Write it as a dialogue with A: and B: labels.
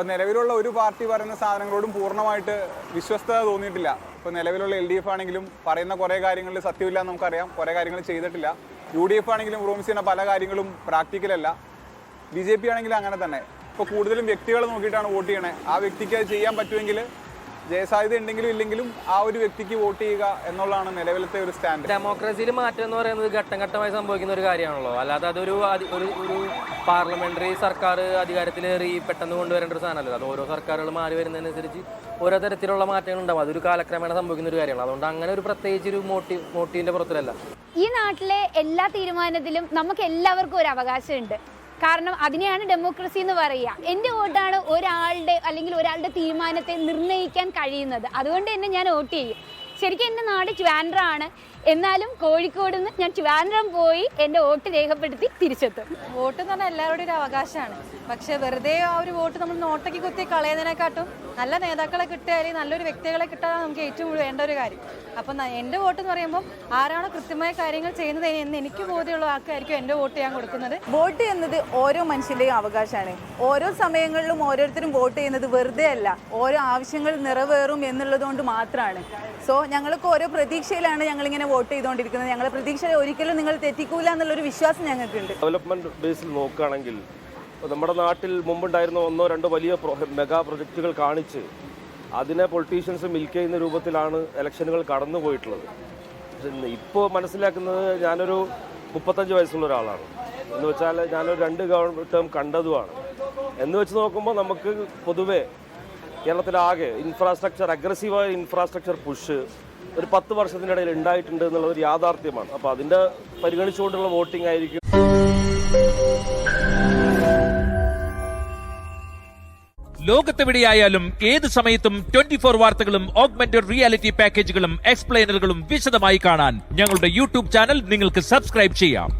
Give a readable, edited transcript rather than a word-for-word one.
A: അപ്പോൾ നിലവിലുള്ള ഒരു പാർട്ടി പറയുന്ന സാധനങ്ങളോടും പൂർണ്ണമായിട്ട് വിശ്വസ്തത തോന്നിയിട്ടില്ല. ഇപ്പോൾ നിലവിലുള്ള LDF ആണെങ്കിലും പറയുന്ന കുറേ കാര്യങ്ങളിൽ സത്യമില്ല എന്ന് നമുക്കറിയാം, കുറേ കാര്യങ്ങൾ ചെയ്തിട്ടില്ല. UDF ആണെങ്കിലും പ്രോമിസ് ചെയ്യുന്ന പല കാര്യങ്ങളും പ്രാക്ടിക്കലല്ല. BJP ആണെങ്കിലും അങ്ങനെ തന്നെ. ഇപ്പോൾ കൂടുതലും വ്യക്തികൾ നോക്കിയിട്ടാണ് വോട്ട് ചെയ്യണേ. ആ വ്യക്തിക്ക് അത് ചെയ്യാൻ പറ്റുമെങ്കിൽ ജയസാധ്യത ഉണ്ടെങ്കിലും ഇല്ലെങ്കിലും ആ ഒരു വ്യക്തിക്ക് വോട്ട് ചെയ്യുക എന്നുള്ളതാണ് നിലവിലത്തെ ഒരു സ്റ്റാൻഡ്.
B: ഡെമോക്രസിയിൽ മാറ്റം എന്ന് പറയുന്നത് ഘട്ടം ഘട്ടമായി സംഭവിക്കുന്ന ഒരു കാര്യമാണല്ലോ. അല്ലാതെ അതൊരു ഒരു പാർലമെന്ററി സർക്കാർ അധികാരത്തിലേറി പെട്ടെന്ന് കൊണ്ടുവരേണ്ട ഒരു സാധനമല്ലോ. അത് ഓരോ സർക്കാരുകൾ മാറി വരുന്നതിനനുസരിച്ച് ഓരോ തരത്തിലുള്ള മാറ്റങ്ങൾ ഉണ്ടാവും. അതൊരു കാലക്രമേണ സംഭവിക്കുന്ന ഒരു കാര്യമാണ്. അതുകൊണ്ട് അങ്ങനെ ഒരു പ്രത്യേകിച്ച് ഒരു മോട്ടീവിന്റെ പുറത്തിലല്ല.
C: ഈ നാട്ടിലെ എല്ലാ തീരുമാനത്തിലും നമുക്ക് എല്ലാവർക്കും ഒരു അവകാശമുണ്ട്. കാരണം അതിനെയാണ് ഡെമോക്രസി എന്ന് പറയുക. എൻ്റെ വോട്ടാണ് ഒരാളുടെ അല്ലെങ്കിൽ ഒരാളുടെ തീരുമാനത്തെ നിർണ്ണയിക്കാൻ കഴിയുന്നത്. അതുകൊണ്ട് തന്നെ ഞാൻ വോട്ട് ചെയ്യും. ശരിക്കും എൻ്റെ നാട് ട്രിവാൻഡ്രമാണ്. എന്നാലും കോഴിക്കോട് നിന്ന് ഞാൻ ട്രിവാൻഡ്രം പോയി എൻ്റെ വോട്ട് രേഖപ്പെടുത്തി തിരിച്ചെത്തും.
D: വോട്ട് എന്ന് പറഞ്ഞാൽ എല്ലാവരുടെയും ഒരു അവകാശമാണ്. പക്ഷേ വെറുതെ ആ ഒരു വോട്ട് നമ്മൾ നോട്ടയ്ക്ക് കുത്തി കളയുന്നതിനെക്കാട്ടും നല്ല നേതാക്കളെ കിട്ടുക അല്ലെങ്കിൽ നല്ലൊരു വ്യക്തികളെ കിട്ടാൻ നമുക്ക് ഏറ്റവും കൂടുതൽ വേണ്ട ഒരു കാര്യം. അപ്പം എൻ്റെ വോട്ട് എന്ന് പറയുമ്പോൾ ആരാണോ കൃത്യമായ കാര്യങ്ങൾ ചെയ്യുന്നത് എന്ന് എനിക്ക് ബോധ്യമുള്ള ആൾക്കായിരിക്കും എൻ്റെ വോട്ട് ചെയ്യാൻ കൊടുക്കുന്നത്.
E: വോട്ട് ചെയ്യുന്നത് ഓരോ മനുഷ്യൻ്റെയും അവകാശമാണ്. ഓരോ സമയങ്ങളിലും ഓരോരുത്തരും വോട്ട് ചെയ്യുന്നത് വെറുതെ അല്ല, ഓരോ ആവശ്യങ്ങൾ നിറവേറും എന്നുള്ളതുകൊണ്ട് മാത്രമാണ്. സോ ഞങ്ങൾക്ക് ഓരോ പ്രതീക്ഷയിലാണ് ഞങ്ങളിങ്ങനെ വോട്ട് ചെയ്തുകൊണ്ടിരിക്കുന്നത്. ഞങ്ങളുടെ പ്രതീക്ഷ ഒരിക്കലും നിങ്ങൾ തെറ്റിക്കൂല എന്നുള്ളൊരു വിശ്വാസം ഞങ്ങൾക്കുണ്ട്.
F: ഡെവലപ്മെന്റ് ബേസിൽ നോക്കുകയാണെങ്കിൽ നമ്മുടെ നാട്ടിൽ മുമ്പുണ്ടായിരുന്ന 1-2 വലിയ മെഗാ പ്രൊജക്റ്റുകൾ കാണിച്ച് അതിനെ പൊളിറ്റീഷ്യൻസ് മിൽക്ക് ചെയ്യുന്ന രൂപത്തിലാണ് ഇലക്ഷനുകൾ കടന്നു പോയിട്ടുള്ളത്. ഇപ്പോൾ മനസ്സിലാക്കുന്നത് ഞാനൊരു 35 വയസ്സുള്ള ഒരാളാണ് എന്ന് വെച്ചാൽ ഞാനൊരു 2 ഗവൺമെൻറ് ടേം കണ്ടതുമാണ്. എന്ന് വെച്ച് നോക്കുമ്പോൾ നമുക്ക് പൊതുവെ കേരളത്തിലാകെ ഇൻഫ്രാസ്ട്രക്ചർ അഗ്രസീവായ ഇൻഫ്രാസ്ട്രക്ചർ പുഷ് ഒരു 10 വർഷത്തിനിടയിൽ ഉണ്ടായിട്ടുണ്ട് എന്നുള്ളതൊരു യാഥാർത്ഥ്യമാണ്. അപ്പോൾ അതിൻ്റെ പരിഗണിച്ചുകൊണ്ടുള്ള വോട്ടിംഗ് ആയിരിക്കും.
G: ലോകത്തെവിടെയായാലും ഏത് സമയത്തും 24 വാർത്തകളും ഓഗ്മെന്റഡ് റിയാലിറ്റി പാക്കേജുകളും എക്സ്പ്ലെയിനറുകളും വിശദമായി കാണാൻ ഞങ്ങളുടെ YouTube ചാനൽ നിങ്ങൾക്ക് സബ്സ്ക്രൈബ് ചെയ്യാം.